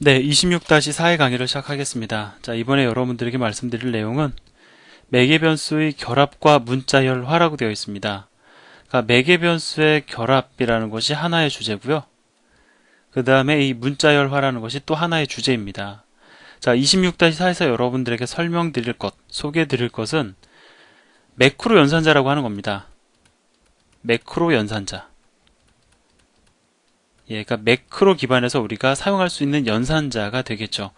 네, 26-4의 강의를 시작하겠습니다. 자, 이번에 여러분들에게 말씀드릴 내용은 매개변수의 결합과 문자열화라고 되어 있습니다. 그러니까 매개변수의 결합이라는 것이 하나의 주제고요. 그 다음에 이 문자열화라는 것이 또 하나의 주제입니다. 자, 26-4에서 여러분들에게 설명드릴 것, 소개해드릴 것은 매크로 연산자라고 하는 겁니다. 매크로 연산자. 예, 그러니까 매크로 기반에서 우리가 사용할 수 있는 연산자가 되겠죠.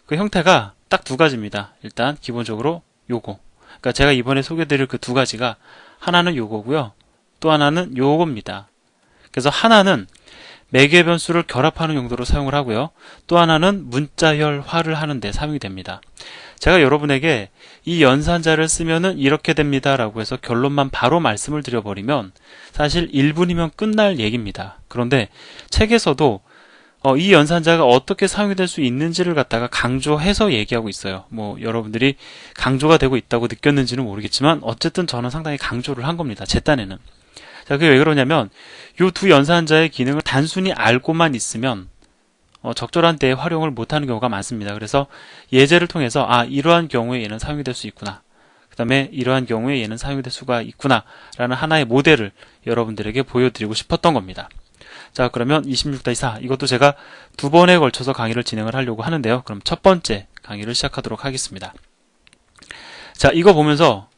그 형태가 딱 두 가지입니다. 일단 기본적으로 요거. 그러니까 제가 이번에 소개드릴 그 두 가지가 하나는 요거고요. 또 하나는 요겁니다. 그래서 하나는 매개변수를 결합하는 용도로 사용을 하고요. 또 하나는 문자열화를 하는데 사용이 됩니다. 제가 여러분에게 이 연산자를 쓰면은 이렇게 됩니다 라고 해서 결론만 바로 말씀을 드려버리면 사실 1분이면 끝날 얘기입니다. 그런데 책에서도 이 연산자가 어떻게 사용이 될 수 있는지를 갖다가 강조해서 얘기하고 있어요. 뭐 여러분들이 강조가 되고 있다고 느꼈는지는 모르겠지만 어쨌든 저는 상당히 강조를 한 겁니다. 제 딴에는. 자, 그게 왜 그러냐면 이 두 연산자의 기능을 단순히 알고만 있으면 적절한 때에 활용을 못하는 경우가 많습니다. 그래서 예제를 통해서 이러한 경우에 얘는 사용이 될 수 있구나. 그 다음에 이러한 경우에 얘는 사용이 될 수가 있구나 라는 하나의 모델을 여러분들에게 보여드리고 싶었던 겁니다. 자, 그러면 26-4 이것도 제가 두 번에 걸쳐서 강의를 진행을 하려고 하는데요. 그럼 첫 번째 강의를 시작하도록 하겠습니다. 자, 이거 보면서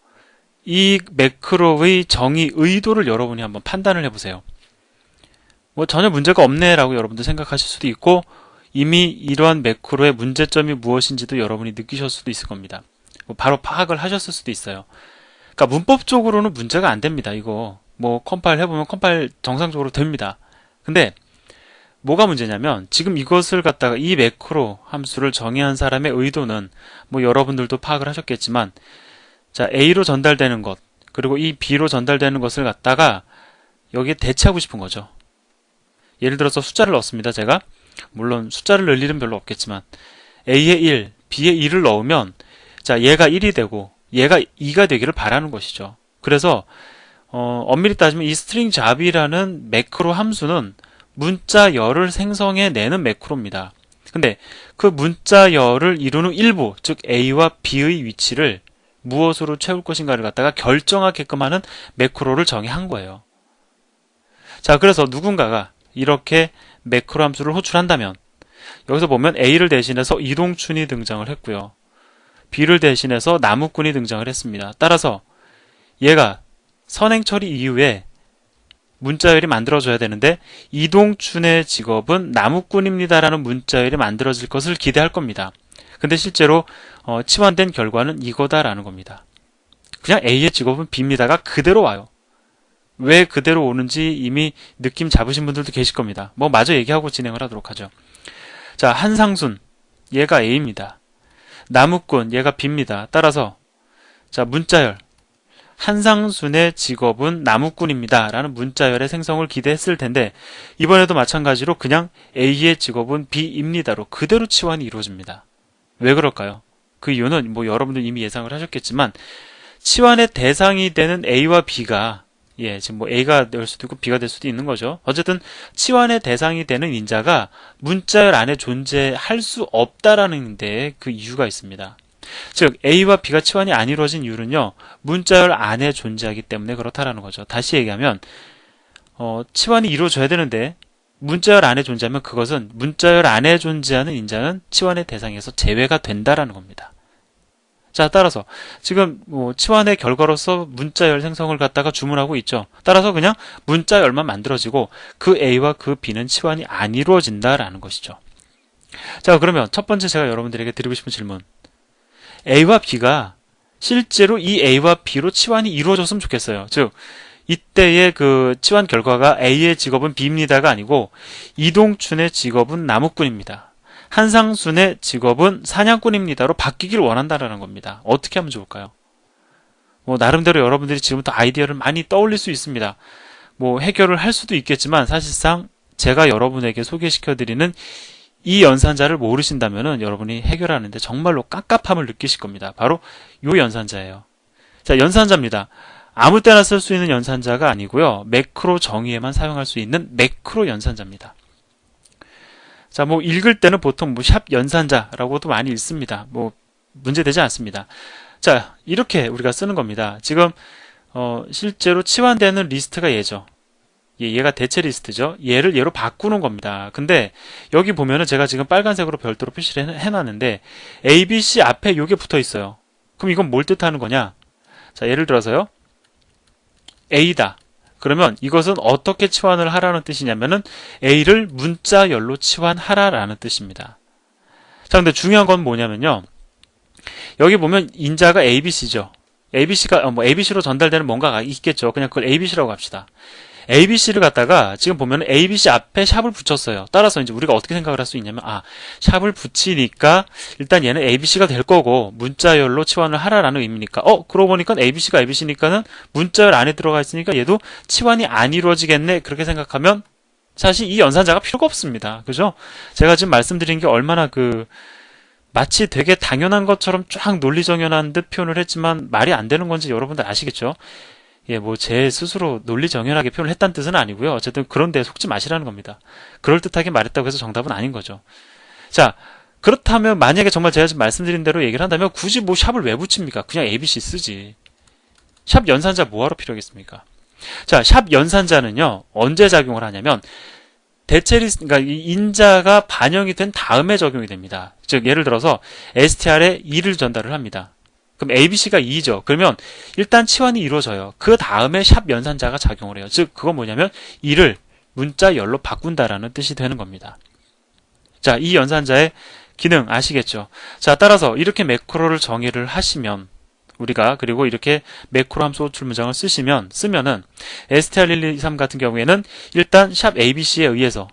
이 매크로의 정의 의도를 여러분이 한번 판단을 해보세요. 뭐 전혀 문제가 없네 라고 여러분들 생각하실 수도 있고 이미 이러한 매크로의 문제점이 무엇인지도 여러분이 느끼셨을 수도 있을 겁니다. 뭐 바로 파악을 하셨을 수도 있어요. 그러니까 문법적으로는 문제가 안 됩니다. 이거 뭐 컴파일 해보면 컴파일 정상적으로 됩니다. 근데 뭐가 문제냐면 지금 이것을 갖다가 이 매크로 함수를 정의한 사람의 의도는 뭐 여러분들도 파악을 하셨겠지만 자, A로 전달되는 것 그리고 이 B로 전달되는 것을 갖다가 여기에 대체하고 싶은 거죠. 예를 들어서 숫자를 넣습니다. 제가 물론 숫자를 넣을 일은 별로 없겠지만 A에 1, B에 2를 넣으면 자, 얘가 1이 되고 얘가 2가 되기를 바라는 것이죠. 그래서 엄밀히 따지면 이 string 잡이라는 매크로 함수는 문자열을 생성해내는 매크로입니다. 근데 그 문자열을 이루는 일부, 즉 A와 B의 위치를 무엇으로 채울 것인가를 갖다가 결정하게끔 하는 매크로를 정의한 거예요. 자, 그래서 누군가가 이렇게 매크로 함수를 호출한다면 여기서 보면 A를 대신해서 이동춘이 등장을 했고요. B를 대신해서 나무꾼이 등장을 했습니다. 따라서 얘가 선행 처리 이후에 문자열이 만들어져야 되는데 이동춘의 직업은 나무꾼입니다 라는 문자열이 만들어질 것을 기대할 겁니다. 근데 실제로 치환된 결과는 이거다라는 겁니다. 그냥 A의 직업은 B입니다가 그대로 와요. 왜 그대로 오는지 이미 느낌 잡으신 분들도 계실 겁니다. 뭐 마저 얘기하고 진행을 하도록 하죠. 자, 한상순 얘가 A입니다. 나무꾼 얘가 B입니다. 따라서 자, 문자열 한상순의 직업은 나무꾼입니다 라는 문자열의 생성을 기대했을 텐데 이번에도 마찬가지로 그냥 A의 직업은 B입니다로 그대로 치환이 이루어집니다. 왜 그럴까요? 그 이유는 뭐 여러분들 이미 예상을 하셨겠지만 치환의 대상이 되는 A와 B가 지금 뭐 A가 될 수도 있고 B가 될 수도 있는 거죠. 어쨌든 치환의 대상이 되는 인자가 문자열 안에 존재할 수 없다라는 데 그 이유가 있습니다. 즉 A와 B가 치환이 안 이루어진 이유는요. 문자열 안에 존재하기 때문에 그렇다라는 거죠. 다시 얘기하면 치환이 이루어져야 되는데 문자열 안에 존재하면 그것은 문자열 안에 존재하는 인자는 치환의 대상에서 제외가 된다라는 겁니다. 자, 따라서 지금 치환의 결과로서 문자열 생성을 갖다가 주문하고 있죠. 따라서 그냥 문자열만 만들어지고 그 A와 그 B는 치환이 안 이루어진다라는 것이죠. 자, 그러면 첫 번째 제가 여러분들에게 드리고 싶은 질문. A와 B가 실제로 이 A와 B로 치환이 이루어졌으면 좋겠어요. 즉 이때의 그 치환 결과가 A의 직업은 B입니다가 아니고 이동춘의 직업은 나무꾼입니다. 한상순의 직업은 사냥꾼입니다로 바뀌길 원한다라는 겁니다. 어떻게 하면 좋을까요? 뭐 나름대로 여러분들이 지금부터 아이디어를 많이 떠올릴 수 있습니다. 뭐 해결을 할 수도 있겠지만 사실상 제가 여러분에게 소개시켜드리는 이 연산자를 모르신다면은 여러분이 해결하는데 정말로 깝깝함을 느끼실 겁니다. 바로 요 연산자예요. 자, 연산자입니다. 아무 때나 쓸 수 있는 연산자가 아니고요. 매크로 정의에만 사용할 수 있는 매크로 연산자입니다. 자, 뭐 읽을 때는 보통 뭐 샵 연산자라고도 많이 읽습니다. 뭐 문제되지 않습니다. 자, 이렇게 우리가 쓰는 겁니다. 지금 실제로 치환되는 리스트가 얘죠. 얘가 대체 리스트죠. 얘를 얘로 바꾸는 겁니다. 근데 여기 보면은 제가 지금 빨간색으로 별도로 표시를 해놨는데 A, B, C 앞에 요게 붙어 있어요. 그럼 이건 뭘 뜻하는 거냐? 자, 예를 들어서요. A다. 그러면 이것은 어떻게 치환을 하라는 뜻이냐면은 A를 문자열로 치환하라라는 뜻입니다. 자, 근데 중요한 건 뭐냐면요. 여기 보면 인자가 ABC죠. ABC가 ABC로 전달되는 뭔가가 있겠죠. 그냥 그걸 ABC라고 합시다. ABC를 갖다가 지금 보면 ABC 앞에 샵을 붙였어요. 따라서 이제 우리가 어떻게 생각을 할 수 있냐면 샵을 붙이니까 일단 얘는 ABC가 될 거고 문자열로 치환을 하라라는 의미니까 그러고 보니까 ABC가 ABC니까는 문자열 안에 들어가 있으니까 얘도 치환이 안 이루어지겠네. 그렇게 생각하면 사실 이 연산자가 필요가 없습니다. 그죠? 제가 지금 말씀드린 게 얼마나 마치 되게 당연한 것처럼 쫙 논리정연한 듯 표현을 했지만 말이 안 되는 건지 여러분들 아시겠죠? 예, 뭐 제 스스로 논리정연하게 표현을 했다는 뜻은 아니고요. 어쨌든 그런 데 속지 마시라는 겁니다. 그럴듯하게 말했다고 해서 정답은 아닌 거죠. 자, 그렇다면 만약에 정말 제가 지금 말씀드린 대로 얘기를 한다면 굳이 뭐 샵을 왜 붙입니까? 그냥 ABC 쓰지. 샵 연산자 뭐하러 필요하겠습니까? 자, 샵 연산자는요. 언제 작용을 하냐면 대체 리스트, 그러니까 이 인자가 반영이 된 다음에 적용이 됩니다. 즉 예를 들어서 str에 2를 전달을 합니다. 그럼 ABC가 2죠. 그러면 일단 치환이 이루어져요. 그 다음에 샵 연산자가 작용을 해요. 즉 그건 뭐냐면 2를 문자열로 바꾼다라는 뜻이 되는 겁니다. 자, 이 연산자의 기능 아시겠죠? 자, 따라서 이렇게 매크로를 정의를 하시면 우리가 그리고 이렇게 매크로 함수 호출 문장을 쓰면은 str123 같은 경우에는 일단 샵 ABC에 의해서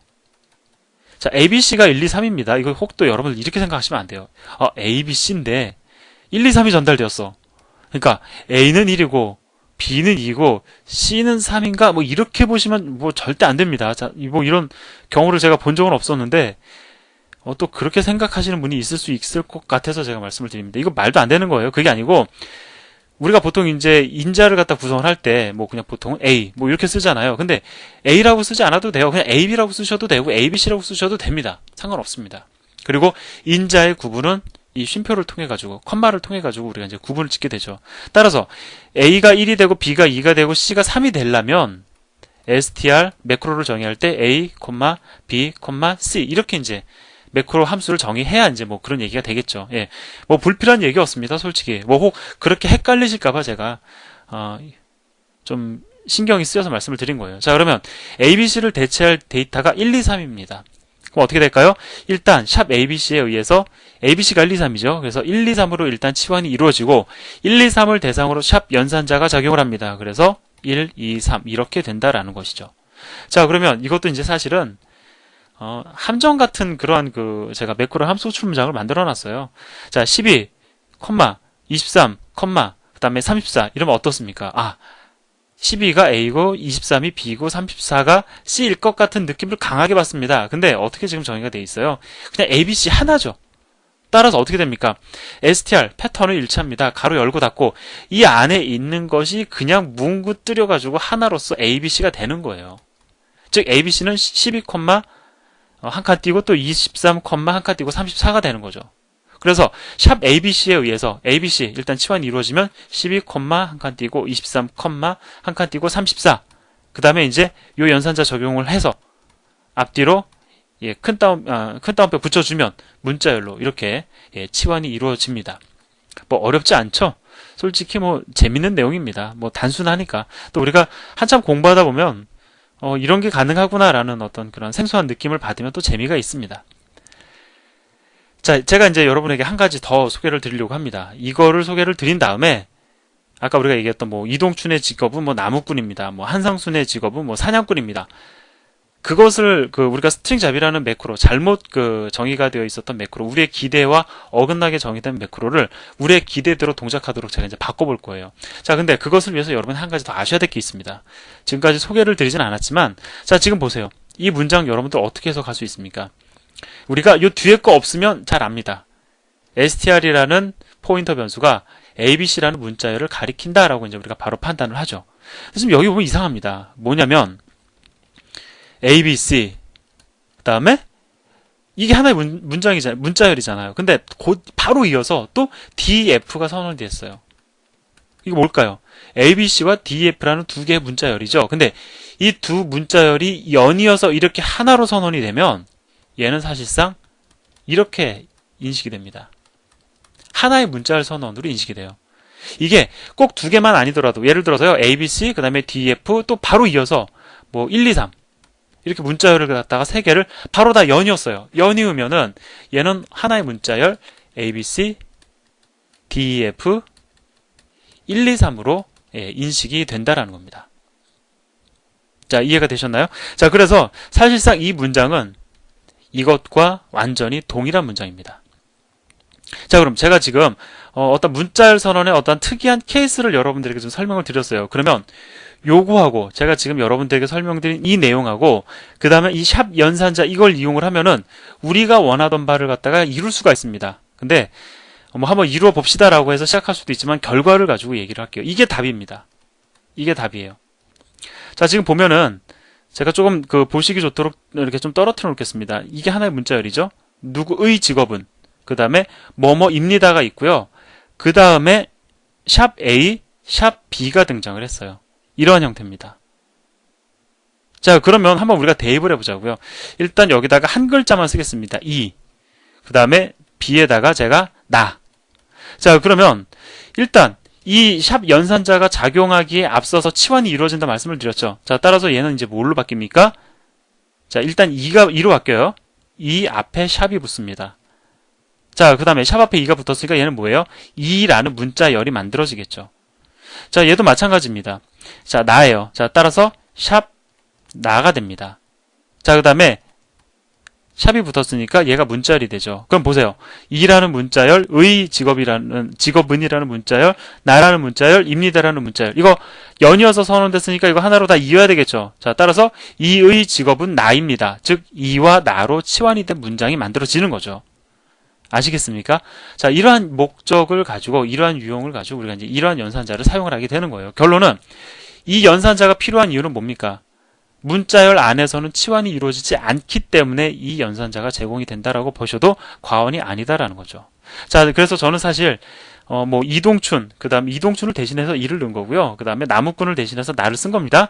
자, ABC가 1, 2, 3입니다. 이거 혹도 여러분들 이렇게 생각하시면 안 돼요. ABC인데 1, 2, 3이 전달되었어. 그러니까 A는 1이고 B는 2고 C는 3인가? 뭐 이렇게 보시면 뭐 절대 안 됩니다. 자, 뭐 이런 경우를 제가 본 적은 없었는데 또 그렇게 생각하시는 분이 있을 수 있을 것 같아서 제가 말씀을 드립니다. 이거 말도 안 되는 거예요. 그게 아니고 우리가 보통 이제 인자를 갖다 구성을 할 때 뭐 그냥 보통은 A 뭐 이렇게 쓰잖아요. 근데 A라고 쓰지 않아도 돼요. 그냥 AB라고 쓰셔도 되고 ABC라고 쓰셔도 됩니다. 상관없습니다. 그리고 인자의 구분은 이 쉼표를 통해 가지고 컴마를 통해 가지고 우리가 이제 구분을 짓게 되죠. 따라서 A가 1이 되고 B가 2가 되고 C가 3이 되려면 str 매크로를 정의할 때 A, B, C 이렇게 이제 매크로 함수를 정의해야 이제 뭐 그런 얘기가 되겠죠. 예. 뭐 불필요한 얘기였습니다, 솔직히. 뭐 혹 그렇게 헷갈리실까봐 제가, 좀 신경이 쓰여서 말씀을 드린 거예요. 자, 그러면 ABC를 대체할 데이터가 1, 2, 3입니다. 그럼 어떻게 될까요? 일단 샵 ABC에 의해서 ABC가 1, 2, 3이죠. 그래서 1, 2, 3으로 일단 치환이 이루어지고 1, 2, 3을 대상으로 샵 연산자가 작용을 합니다. 그래서 1, 2, 3 이렇게 된다라는 것이죠. 자, 그러면 이것도 이제 사실은 함정 같은 그러한 제가 매크로 함수 호출 문장을 만들어 놨어요. 자, 12, 23, 그 다음에 34 이러면 어떻습니까? 12가 A고 23이 B고 34가 C일 것 같은 느낌을 강하게 받습니다. 근데 어떻게 지금 정의가 돼 있어요? 그냥 ABC 하나죠. 따라서 어떻게 됩니까? str 패턴은 일치합니다. 가로 열고 닫고 이 안에 있는 것이 그냥 뭉그뜨려가지고 하나로서 ABC가 되는 거예요. 즉 ABC는 12, 한 칸 띄고 또 23, 한 칸 띄고 34가 되는 거죠. 그래서 샵 ABC에 의해서 ABC 일단 치환이 이루어지면 12, 한 칸 띄고 23, 한 칸 띄고 34. 그 다음에 이제 요 연산자 적용을 해서 앞뒤로 큰 따옴표 붙여주면 문자열로 이렇게 치환이 이루어집니다. 뭐 어렵지 않죠? 솔직히 뭐 재밌는 내용입니다. 뭐 단순하니까. 또 우리가 한참 공부하다 보면 이런 게 가능하구나라는 어떤 그런 생소한 느낌을 받으면 또 재미가 있습니다. 자, 제가 이제 여러분에게 한 가지 더 소개를 드리려고 합니다. 이거를 소개를 드린 다음에 아까 우리가 얘기했던 뭐 이동춘의 직업은 뭐 나무꾼입니다. 뭐 한상순의 직업은 뭐 사냥꾼입니다. 그것을 우리가 스트링 잡이라는 매크로 잘못 정의가 되어 있었던 매크로 우리의 기대와 어긋나게 정의된 매크로를 우리의 기대대로 동작하도록 제가 이제 바꿔볼 거예요. 자, 근데 그것을 위해서 여러분 한 가지 더 아셔야 될 게 있습니다. 지금까지 소개를 드리진 않았지만 자, 지금 보세요. 이 문장 여러분들 어떻게 해석할 수 있습니까? 우리가 요 뒤에 거 없으면 잘 압니다. str이라는 포인터 변수가 abc라는 문자열을 가리킨다라고 이제 우리가 바로 판단을 하죠. 지금 여기 보면 이상합니다. 뭐냐면 abc 그 다음에 이게 하나의 문장이잖아요. 문자열이잖아요. 근데 곧 바로 이어서 또 DF가 선언이 됐어요. 이거 뭘까요? ABC와 DF라는 두 개의 문자열이죠. 근데 이 두 문자열이 연이어서 이렇게 하나로 선언이 되면 얘는 사실상 이렇게 인식이 됩니다. 하나의 문자열 선언으로 인식이 돼요. 이게 꼭 두 개만 아니더라도 예를 들어서요. ABC, 그 다음에 DF 또 바로 이어서 뭐 1, 2, 3 이렇게 문자열을 갖다가 세 개를 바로 다 연이었어요. 연이으면은 얘는 하나의 문자열 ABC, DF, 1, 2, 3으로 인식이 된다라는 겁니다. 자, 이해가 되셨나요? 자, 그래서 사실상 이 문장은 이것과 완전히 동일한 문장입니다. 자, 그럼 제가 지금 어떤 문자열 선언의 어떤 특이한 케이스를 여러분들에게 좀 설명을 드렸어요. 그러면 요거하고 제가 지금 여러분들에게 설명드린 이 내용하고 그 다음에 이 샵 연산자 이걸 이용을 하면은 우리가 원하던 바를 갖다가 이룰 수가 있습니다. 근데 뭐 한번 이루어 봅시다라고 해서 시작할 수도 있지만 결과를 가지고 얘기를 할게요. 이게 답입니다. 이게 답이에요. 자, 지금 보면은 제가 조금 그 보시기 좋도록 이렇게 좀 떨어뜨려 놓겠습니다. 이게 하나의 문자열이죠. 누구의 직업은 그 다음에 뭐뭐입니다가 있고요. 그 다음에 샵 A, 샵 B가 등장을 했어요. 이러한 형태입니다. 자, 그러면 한번 우리가 대입을 해보자고요. 일단 여기다가 한 글자만 쓰겠습니다. 이. 그 다음에 B에다가 제가 나. 자, 그러면 일단 이 샵 연산자가 작용하기에 앞서서 치환이 이루어진다 말씀을 드렸죠. 자, 따라서 얘는 이제 뭘로 바뀝니까? 자, 일단 2로 바뀌어요. 이 앞에 샵이 붙습니다. 자, 그 다음에 샵 앞에 2가 붙었으니까 얘는 뭐예요? 2라는 문자열이 만들어지겠죠. 자, 얘도 마찬가지입니다. 자, 나예요. 자, 따라서 샵 나가 됩니다. 자, 그 다음에 샵이 붙었으니까 얘가 문자열이 되죠. 그럼 보세요. 2라는 문자열, 직업은이라는 문자열, 나라는 문자열, 입니다라는 문자열. 이거 연이어서 선언됐으니까 이거 하나로 다 이어야 되겠죠. 자, 따라서 이의 직업은 나입니다. 즉, 이와 나로 치환이 된 문장이 만들어지는 거죠. 아시겠습니까? 자, 이러한 목적을 가지고, 이러한 유형을 가지고 우리가 이제 이러한 연산자를 사용을 하게 되는 거예요. 결론은 이 연산자가 필요한 이유는 뭡니까? 문자열 안에서는 치환이 이루어지지 않기 때문에 이 연산자가 제공이 된다라고 보셔도 과언이 아니다라는 거죠. 자, 그래서 저는 사실 뭐 이동춘, 그 다음 이동춘을 대신해서 이를 넣은 거고요. 그 다음에 나무꾼을 대신해서 나를 쓴 겁니다.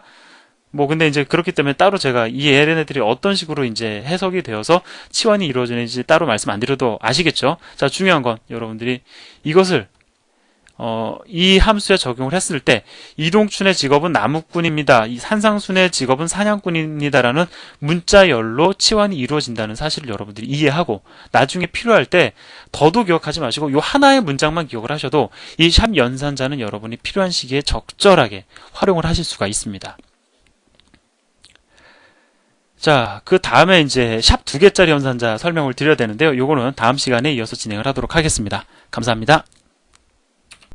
뭐 근데 이제 그렇기 때문에 따로 제가 이 얘네들이 어떤 식으로 이제 해석이 되어서 치환이 이루어지는지 따로 말씀 안 드려도 아시겠죠? 자, 중요한 건 여러분들이 이것을 이 함수에 적용을 했을 때 이동춘의 직업은 나무꾼입니다. 이 산상순의 직업은 사냥꾼입니다라는 문자열로 치환이 이루어진다는 사실을 여러분들이 이해하고 나중에 필요할 때 더도 기억하지 마시고 요 하나의 문장만 기억을 하셔도 이 샵 연산자는 여러분이 필요한 시기에 적절하게 활용을 하실 수가 있습니다. 자, 그 다음에 이제 샵 2개짜리 연산자 설명을 드려야 되는데요. 요거는 다음 시간에 이어서 진행을 하도록 하겠습니다. 감사합니다.